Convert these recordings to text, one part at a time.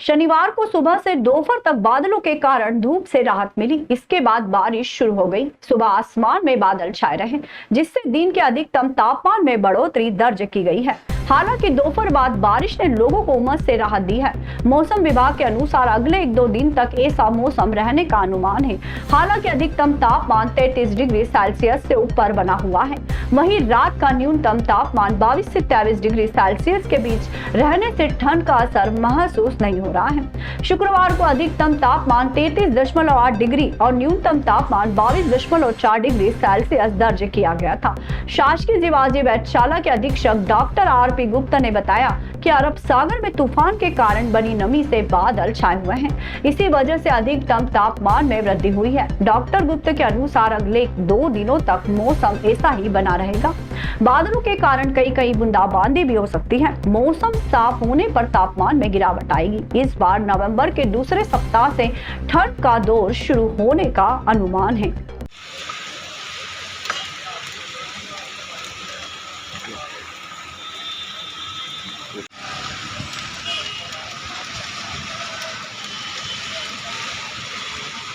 शनिवार को सुबह से दोपहर तक बादलों के कारण धूप से राहत मिली। इसके बाद बारिश शुरू हो गई। सुबह आसमान में बादल छाए रहे, जिससे दिन के अधिकतम तापमान में बढ़ोतरी दर्ज की गई है। हालांकि दोपहर बाद बारिश ने लोगों को उमस से राहत दी है। मौसम विभाग के अनुसार अगले 1-2 दिन तक ऐसा मौसम रहने का अनुमान है। हालांकि अधिकतम तापमान 33 डिग्री सेल्सियस से ऊपर बना हुआ है। वहीं रात का न्यूनतम तापमान 22 से 23 डिग्री सेल्सियस के बीच रहने से ठंड का असर महसूस नहीं हो रहा है। शुक्रवार को अधिकतम तापमान 33.8 डिग्री और न्यूनतम तापमान 22.4 डिग्री सेल्सियस दर्ज किया गया था। शासकीय जीवाजी वैधशाला के अधीक्षक डॉक्टर आर गुप्ता ने बताया कि अरब सागर में तूफान के कारण बनी नमी से बादल छाए हुए हैं। इसी वजह से अधिकतम तापमान में वृद्धि हुई है। डॉक्टर गुप्ता के अनुसार अगले 2 दिनों तक मौसम ऐसा ही बना रहेगा। बादलों के कारण कई बूंदाबांदी भी हो सकती है। मौसम साफ होने पर तापमान में गिरावट आएगी। इस बार नवंबर के दूसरे सप्ताह से ठंड का दौर शुरू होने का अनुमान है।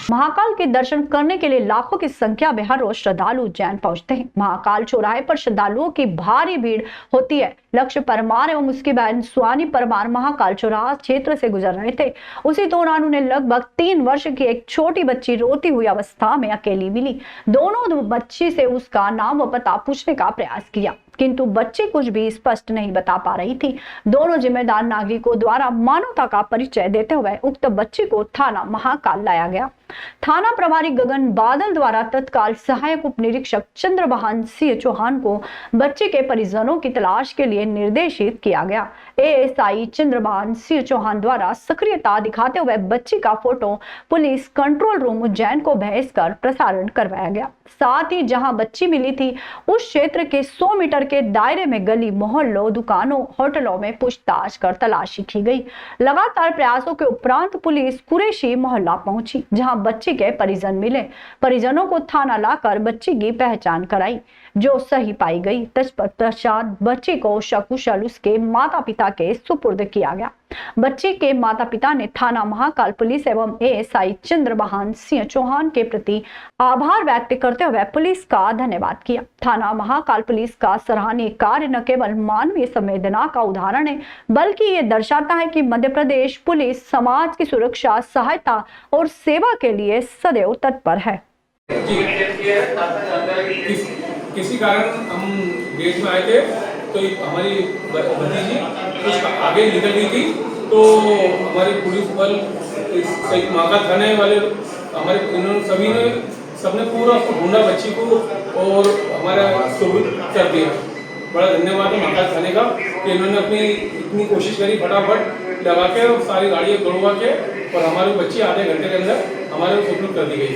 महाकाल के दर्शन करने के लिए लाखों की संख्या में हर रोज श्रद्धालु उज्जैन पहुंचते हैं। महाकाल चौराहे पर श्रद्धालुओं की भारी भीड़ होती है। लक्ष्य परमार एवं उसकी बहन सुहानी परमार महाकाल चौराहा क्षेत्र से गुजर रहे थे। उसी दौरान उन्हें लगभग 3 वर्ष की एक छोटी बच्ची रोती हुई अवस्था में अकेली मिली। दोनों बच्ची से उसका नाम व पता पूछने का प्रयास किया, किंतु बच्ची कुछ भी स्पष्ट नहीं बता पा रही थी। दोनों जिम्मेदार नागरिकों द्वारा मानवता का परिचय देते हुए उक्त बच्ची को थाना महाकाल लाया गया। थाना प्रभारी गगन बादल द्वारा तत्काल सहायक उप निरीक्षक चंद्रभान सिंह चौहान को बच्चे के परिजनों की तलाश के लिए निर्देशित किया गया। एएसआई चंद्रभान सिंह चौहान द्वारा सक्रियता दिखाते हुए बच्ची का photo police control room Ujjain को भेजकर प्रसारण करवाया गया। साथ ही जहां बच्ची मिली थी उस क्षेत्र के 100 मीटर के दायरे में गली मोहल्लों, दुकानों, होटलों में पूछताछ कर तलाशी की गई। लगातार प्रयासों के उपरांत पुलिस कुरैशी मोहल्ला पहुंची, जहां बच्ची के परिजन मिले। परिजनों को थाना लाकर बच्ची की पहचान कराई, जो सही पाई गई। तत्पश्चात बच्ची को सकुशल उसके माता पिता के सुपुर्द किया गया। बच्ची के माता पिता ने थाना महाकाल पुलिस एवं एएसआई चंद्रभान सिंह चौहान के प्रति आभार व्यक्त करते हुए पुलिस का धन्यवाद किया। थाना महाकाल पुलिस का सराहनीय कार्य न केवल मानवीय संवेदना का उदाहरण है, बल्कि ये दर्शाता है कि मध्य प्रदेश पुलिस समाज की सुरक्षा, सहायता और सेवा के लिए सदैव तत्पर है। किसी कारण हम गेट में आए थे तो हमारी भतीजी कुछ आगे निकल गई थी, तो हमारे पुलिस बल, महाकाल थाने वाले, हमारे इन्होंने सबने पूरा ढूंढा बच्ची को और हमारा सुबुत कर दिया। बड़ा धन्यवाद है महाकाल थाने का कि इन्होंने अपनी इतनी कोशिश करी, फटाफट लगा के और सारी गाड़ियाँ दौड़वा के और हमारी बच्ची आधे घंटे के अंदर हमारे सुपुर्द कर दी गई।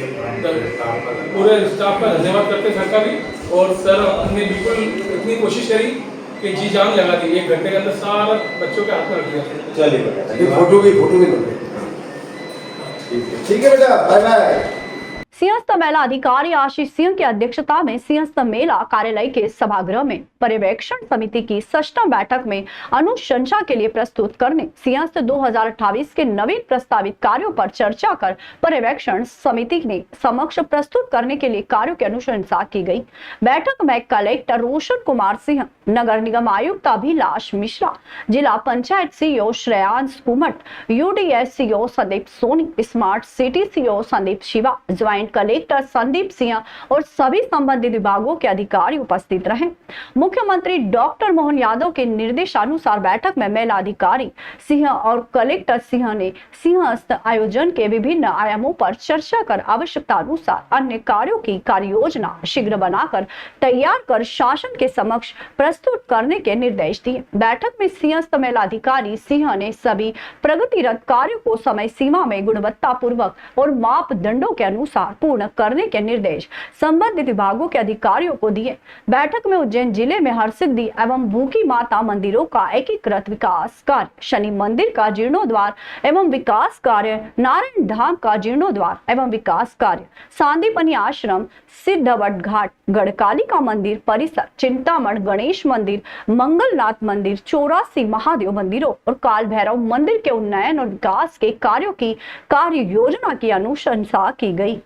पूरे स्टाफ का धन्यवाद करते सर का भी, और सर ने बिल्कुल इतनी कोशिश करी कि जी जान लगा दी। 1 घंटे के अंदर सारा बच्चों के हाथ में रख दिया। चलिए फोटो भी ठीक है बेटा, बाय बाय। सिंहस्थ मेला अधिकारी आशीष सिंह की अध्यक्षता में सिंहस्थ मेला कार्यालय के सभागृह में पर्यवेक्षण समिति की 6वीं बैठक में अनुशंसा के लिए प्रस्तुत करने सिंहस्थ 2028 के नवीन प्रस्तावित कार्यों पर चर्चा कर पर्यवेक्षण समिति ने समक्ष प्रस्तुत करने के लिए कार्यों की अनुशंसा की गई। बैठक में कलेक्टर रोशन कुमार सिंह, नगर निगम आयुक्त अभिलाष मिश्रा, जिला panchayat CEO Shreyansh Kumat, UDS CEO Sandeep Soni, smart city CEO Sandeep Shiva, joint collector Sandeep Singh और सभी संबंधित विभागों के अधिकारी उपस्थित रहे। मुख्यमंत्री डॉक्टर मोहन यादव के निर्देशानुसार बैठक में मेला अधिकारी सिंह और कलेक्टर सिंह ने सिंहस्थ आयोजन के विभिन्न आयामों पर चर्चा कर आवश्यकता अनुसार अन्य कार्यों की कार्य योजना शीघ्र बनाकर तैयार कर शासन के समक्ष प्रस्तुत करने के निर्देश दिए। बैठक में सिंहस्थ मेला अधिकारी सिंह ने सभी प्रगतिरत कार्यों को समय सीमा में गुणवत्ता पूर्वक और मापदंडों के अनुसार पूर्ण करने के निर्देश संबंधित विभागों के अधिकारियों को दिए। बैठक में उज्जैन जिले में हरसिद्धि एवं भूखी माता मंदिरों का एकीकृत विकास कार्य, शनि मंदिर का जीर्णोद्वार एवं विकास कार्य, नारायण धाम का जीर्णोद्वार एवं विकास कार्य, सांदीपनी आश्रम, सिद्धवट घाट, गढ़कालिका मंदिर परिसर, चिंतामण गणेश मंदिर, मंगलनाथ मंदिर, 84 महादेव मंदिरों और काल भैरव मंदिर के उन्नयन और विकास के कार्यों की कार्य योजना की अनुशंसा की गई।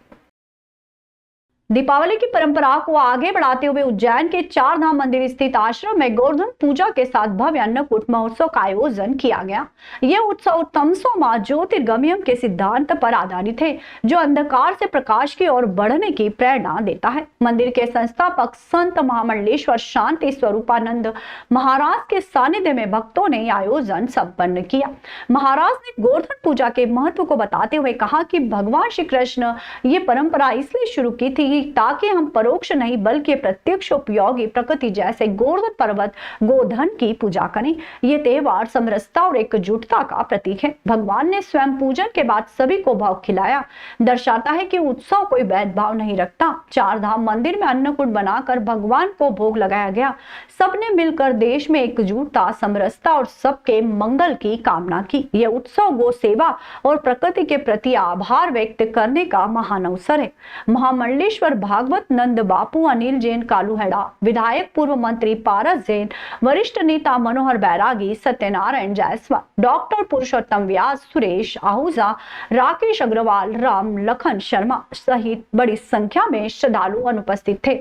दीपावली की परंपरा को आगे बढ़ाते हुए उज्जैन के चार धाम मंदिर स्थित आश्रम में गोवर्धन पूजा के साथ भव्य अन्नकूट महोत्सव का आयोजन किया गया। यह उत्सव तमसो मां ज्योतिर्गमयम के सिद्धांत पर आधारित है, जो अंधकार से प्रकाश की ओर बढ़ने की प्रेरणा देता है। मंदिर के संस्थापक संत महामंडलेश्वर शांति स्वरूपानंद महाराज के सानिध्य में भक्तों ने आयोजन संपन्न किया। महाराज ने गोवर्धन पूजा के महत्व को बताते हुए कहा कि भगवान श्री कृष्ण ये परंपरा इसलिए शुरू की थी ताकि हम परोक्ष नहीं बल्कि प्रत्यक्ष उपयोगी प्रकृति जैसे गोवर्धन पर्वत गोधन की पूजा करें। ये त्योहार समरसता और एकजुटता का प्रतीक है। भगवान ने स्वयं पूजन के बाद सभी को भोग खिलाया, दर्शाता है कि उत्सव कोई भेदभाव नहीं रखता। चार धाम मंदिर में अन्नकूट बनाकर भगवान को भोग लगाया गया। सबने मिलकर देश में एकजुटता, समरसता और सबके मंगल की कामना की। यह उत्सव गो सेवा और प्रकृति के प्रति आभार व्यक्त करने का महान अवसर है। महामंडलेश्वर भागवत नंद बापू, अनिल जैन कालूहेड़ा, विधायक पूर्व मंत्री पारस जैन, वरिष्ठ नेता मनोहर बैरागी, सत्यनारायण जायसवाल, डॉक्टर पुरुषोत्तम व्यास, सुरेश आहूजा, राकेश अग्रवाल, राम लखन शर्मा सहित बड़ी संख्या में श्रद्धालु अनुपस्थित थे।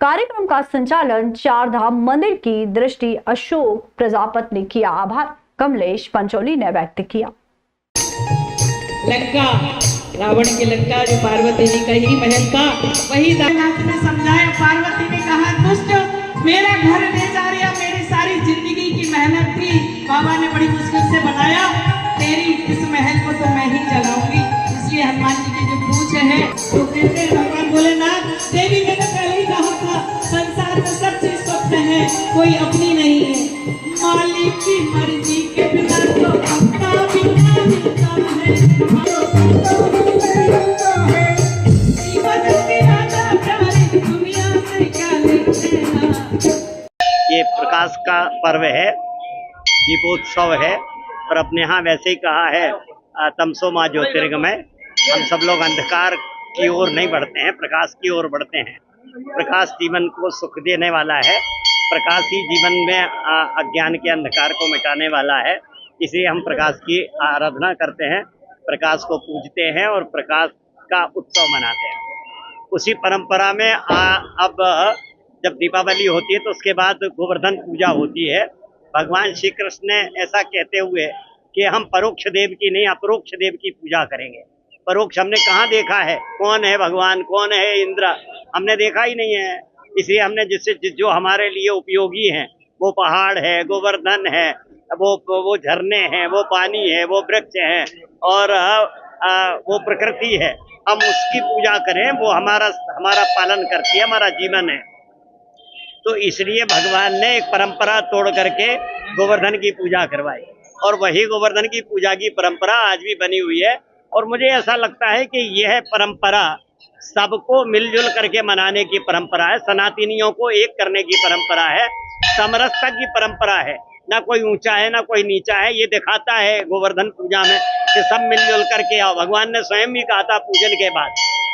कार्यक्रम का संचालन चार धाम मंदिर की दृष्टि अशोक प्रजापति ने किया। आभार कमलेश पंचोली ने व्यक्त किया। लंका, रावण की लंका जो पार्वती जी का ही महल था, वही नाथ ने समझाया। पार्वती ने कहा, दुष्ट मेरा घर ले जा रहा, मेरी सारी जिंदगी की मेहनत थी, बाबा ने बड़ी मुश्किल से बनाया, तेरी इस महल को तो मैं ही चलाऊंगी। इसलिए हनुमान जी की जो पूछ है तो कहते हैं भगवान भोलेनाथ, देवी ने तो पहले ही कहा था संसार में सब चीज स्वप्न है, कोई अपनी नहीं है। मालिक की मर्जी के बिना तो अपना बिना मिलता है। ये प्रकाश का पर्व है, दीपोत्सव है और अपने यहाँ वैसे ही कहा है तमसो मां ज्योतिर्गमय। हम सब लोग अंधकार की ओर नहीं बढ़ते हैं, प्रकाश की ओर बढ़ते हैं। प्रकाश जीवन को सुख देने वाला है, प्रकाश ही जीवन में अज्ञान के अंधकार को मिटाने वाला है। इसलिए हम प्रकाश की आराधना करते हैं, प्रकाश को पूजते हैं और प्रकाश का उत्सव मनाते हैं। उसी परंपरा में अब जब दीपावली होती है तो उसके बाद गोवर्धन पूजा होती है। भगवान श्री कृष्ण ने ऐसा कहते हुए कि हम परोक्ष देव की नहीं अपरोक्ष देव की पूजा करेंगे। परोक्ष हमने कहाँ देखा है, कौन है भगवान, कौन है इंद्र, हमने देखा ही नहीं है। इसलिए हमने जिससे जो हमारे लिए उपयोगी हैं वो पहाड़ है, गोवर्धन है, वो झरने हैं, वो पानी है, वो वृक्ष है और वो प्रकृति है, हम उसकी पूजा करें। वो हमारा पालन करती है, हमारा जीवन है। तो इसलिए भगवान ने एक परंपरा तोड़ करके गोवर्धन की पूजा करवाई और वही गोवर्धन की पूजा की परंपरा आज भी बनी हुई है। और मुझे ऐसा लगता है कि यह परंपरा सबको मिलजुल करके मनाने की परंपरा है, सनातनियों को एक करने की परंपरा है, समरसता की परंपरा है। ना कोई ऊंचा है ना कोई नीचा है, ये दिखाता है गोवर्धन पूजा में कि सब मिलजुल करके आओ। भगवान ने स्वयं भी कहा था पूजन के बाद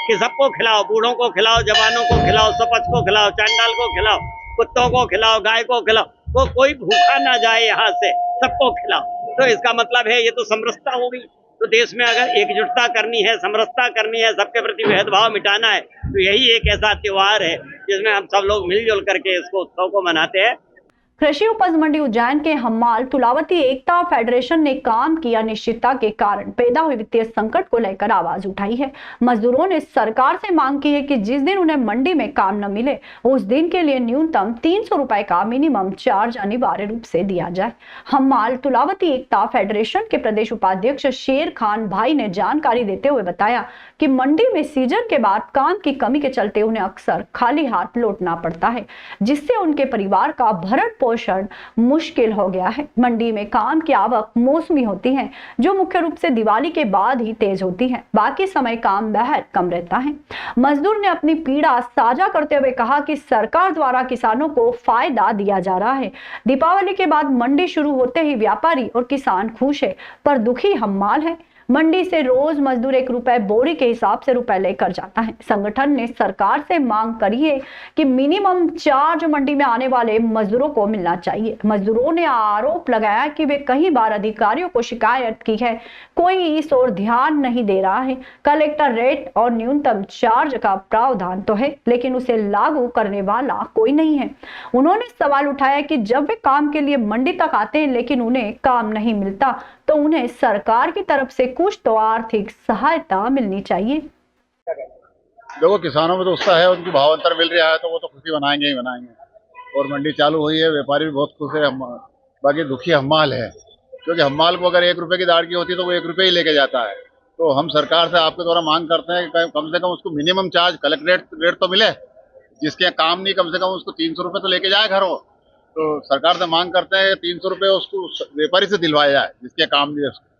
कि सबको खिलाओ, बूढ़ों को खिलाओ, जवानों को खिलाओ, सपच को खिलाओ, चांडाल को खिलाओ, कुत्तों को खिलाओ, गाय को खिलाओ, वो कोई भूखा ना जाए, यहाँ से सबको खिलाओ। तो इसका मतलब है ये तो समरसता होगी। तो देश में अगर एकजुटता करनी है, समरसता करनी है, सबके प्रति भेदभाव मिटाना है, तो यही एक ऐसा त्योहार है जिसमें हम सब लोग मिलजुल करके इसको उत्सव को मनाते हैं। कृषि उपज मंडी उज्जैन के हम्माल तुलावती एकता फेडरेशन ने काम की अनिश्चितता के कारण पैदा हुए वित्तीय संकट को लेकर आवाज उठाई है। मजदूरों ने सरकार से मांग की है कि जिस दिन उन्हें मंडी में काम न मिले उस दिन के लिए न्यूनतम 300 रुपए का मिनिमम चार्ज अनिवार्य रूप से दिया जाए। हम्माल तुलावती एकता फेडरेशन के प्रदेश उपाध्यक्ष शेर खान भाई ने जानकारी देते हुए बताया कि मंडी में सीजन के बाद काम की कमी के चलते उन्हें अक्सर खाली हाथ लौटना पड़ता है, जिससे उनके परिवार का भरण पोषण मुश्किल हो गया है। मंडी में काम की आवक मौसमी होती है, जो मुख्य रूप से दिवाली के बाद ही तेज होती है। बाकी समय काम बहुत कम रहता है। मजदूर ने अपनी पीड़ा साझा करते हुए कहा कि सरकार द्वारा किसानों को फायदा दिया जा रहा है। दीपावली के बाद मंडी शुरू होते ही व्यापारी और किसान खुश है, पर दुखी हम्माल है। मंडी से रोज मजदूर 1 रुपए बोरी के हिसाब से रुपए लेकर जाता है। संगठन ने सरकार से मांग करी है कि मिनिमम चार्ज मंडी में आने वाले मजदूरों को मिलना चाहिए। मजदूरों ने आरोप लगाया कि वे कई बार अधिकारियों को शिकायत की है, कोई इस ओर ध्यान नहीं दे रहा है। कलेक्टर रेट और न्यूनतम चार्ज का प्रावधान तो है, लेकिन उसे लागू करने वाला कोई नहीं है। उन्होंने सवाल उठाया कि जब वे काम के लिए मंडी तक आते हैं लेकिन उन्हें काम नहीं मिलता, तो उन्हें सरकार की तरफ से कुछ तो आर्थिक सहायता मिलनी चाहिए। देखो, किसानों में तो उत्साह है, उनको भाव अंतर मिल रहा है तो वो तो खुशी बनाएंगे ही बनाएंगे। और मंडी चालू हुई है, व्यापारी भी बहुत खुश है। बाकी दुखी हम्माल है, क्योंकि हम्माल को अगर 1 रुपए की दाढ़ की होती तो वो 1 रुपए ही लेके जाता है। तो हम सरकार से आपके द्वारा मांग करते हैं कि कम से कम उसको मिनिमम चार्ज कलेक्ट रेट तो मिले। जिसके काम नहीं, कम से कम उसको 300 रुपए तो लेके जाए घरों। तो सरकार से मांग करते हैं 300 रुपए उसको व्यापारी से दिलवाया जाए जिसके काम नहीं है।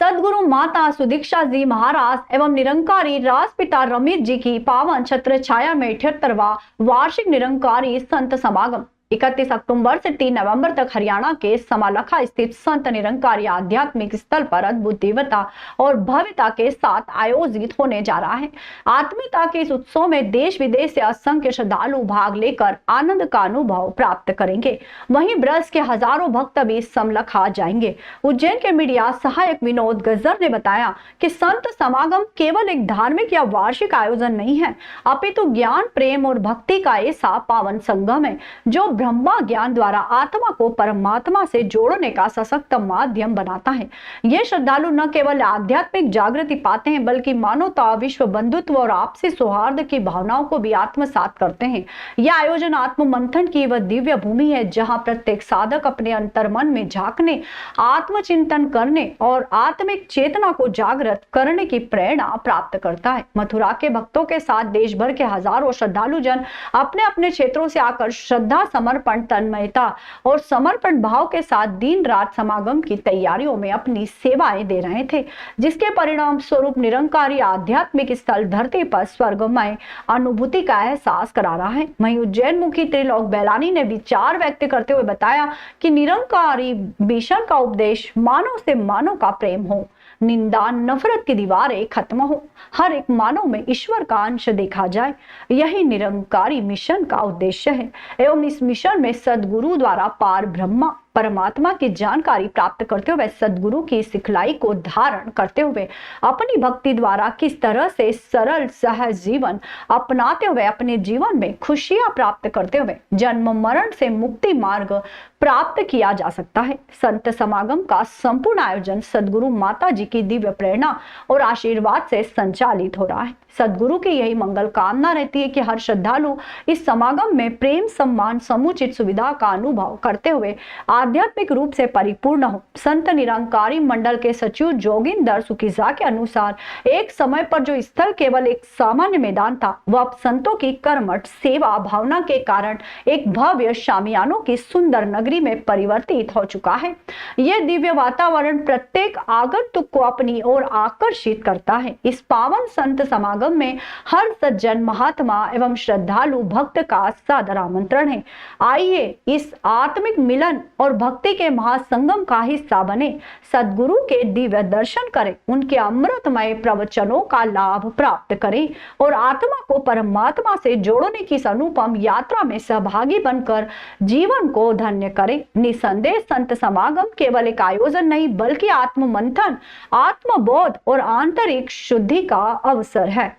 सदगुरु माता सुदीक्षा जी महाराज एवं निरंकारी राजपिता रमीत जी की पावन छत्र छाया में 78वां वार्षिक निरंकारी संत समागम 31 अक्टूबर से 3 नवंबर तक हरियाणा के समालखा स्थित संत निरंकारी आध्यात्मिक स्थल पर अद्भुत दिव्यता और भव्यता के साथ आयोजित होने जा रहा है। आत्मीयता के इस उत्सव में देश विदेश से असंख्य श्रद्धालु भाग लेकर आनंद का अनुभव प्राप्त करेंगे। वहीं ब्रज के हजारों भक्त भी समलखा जाएंगे। उज्जैन के मीडिया सहायक विनोद गज्जर ने बताया कि संत समागम केवल एक धार्मिक या वार्षिक आयोजन नहीं है, अपितु ज्ञान, प्रेम और भक्ति का ऐसा पावन संगम है जो ब्रह्मा ज्ञान द्वारा आत्मा को परमात्मा से जोड़ने का सशक्त माध्यम बनाता है। ये श्रद्धालु न केवल आध्यात्मिक जागृति पाते हैं, बल्कि मानवता, विश्व बंधुत्व और आपसी सौहार्द की भावनाओं को भी आत्मसात करते हैं। यह आयोजन आत्म मंथन की वह दिव्य भूमि है जहां प्रत्येक साधक अपने अंतर मन में झांकने, आत्मचिंतन करने और आत्मिक चेतना को जागृत करने की प्रेरणा प्राप्त करता है। मथुरा के भक्तों के साथ देश भर के हजारों श्रद्धालु जन अपने अपने क्षेत्रों से आकर श्रद्धा, समर्पण, तन्मयता और समर्पण भाव के साथ दिन रात समागम की तैयारियों में अपनी सेवाएं दे रहे थे, जिसके परिणाम स्वरूप निरंकारी आध्यात्मिक स्थल धरती पर स्वर्गमय अनुभूति का एहसास करा रहा है। वहीं उज्जैन मुखी त्रिलोक बैलानी ने विचार व्यक्त करते हुए बताया कि निरंकारी भीषण का उपदेश मानव से मानव का प्रेम हो, निंदा नफरत की दीवारें खत्म हो, हर एक मानव में ईश्वर का अंश देखा जाए, यही निरंकारी मिशन का उद्देश्य है। एवं इस मिशन में सदगुरु द्वारा पार ब्रह्मा परमात्मा की जानकारी प्राप्त करते हुए सदगुरु की सिखलाई को धारण करते हुए अपनी भक्ति द्वारा किस तरह से सरल सहज जीवन अपनाते हुए अपने जीवन में खुशियां प्राप्त करते हुए जन्म मरण से मुक्ति मार्ग प्राप्त किया जा सकता है। संत समागम का संपूर्ण आयोजन सदगुरु माता जी की दिव्य प्रेरणा और आशीर्वाद से संचालित हो रहा है। सदगुरु की यही मंगल कामना रहती है कि हर श्रद्धालु इस समागम में प्रेम, सम्मान, समुचित सुविधा का अनुभव करते हुए आध्यात्मिक रूप से परिपूर्ण हो। संत निरंकारी मंडल के सचिव जोगिंदर सुखीजा के अनुसार एक समय पर जो स्थल केवल एक सामान्य मैदान था, वह अब संतों की कर्मठ सेवा भावना के कारण एक भव्य शामियानों की सुंदर नगरी में परिवर्तित हो चुका है। यह दिव्य वातावरण प्रत्येक आगंतुक को अपनी ओर आकर्षित करता है। इस पावन संत समागम में हर सज्जन, महात्मा एवं श्रद्धालु भक्त का सादर आमंत्रण है। आइए इस आत्मिक मिलन और भक्ति के महासंगम का हिस्सा बने, सदगुरु के दिव्य दर्शन करें, उनके अमृतमय प्रवचनों का लाभ प्राप्त करें और आत्मा को परमात्मा से जोड़ने की इस अनुपम यात्रा में सहभागी बनकर जीवन को धन्य करें। निसंदेह संत समागम केवल एक आयोजन नहीं, बल्कि आत्म मंथन, आत्मबोध और आंतरिक शुद्धि का अवसर है।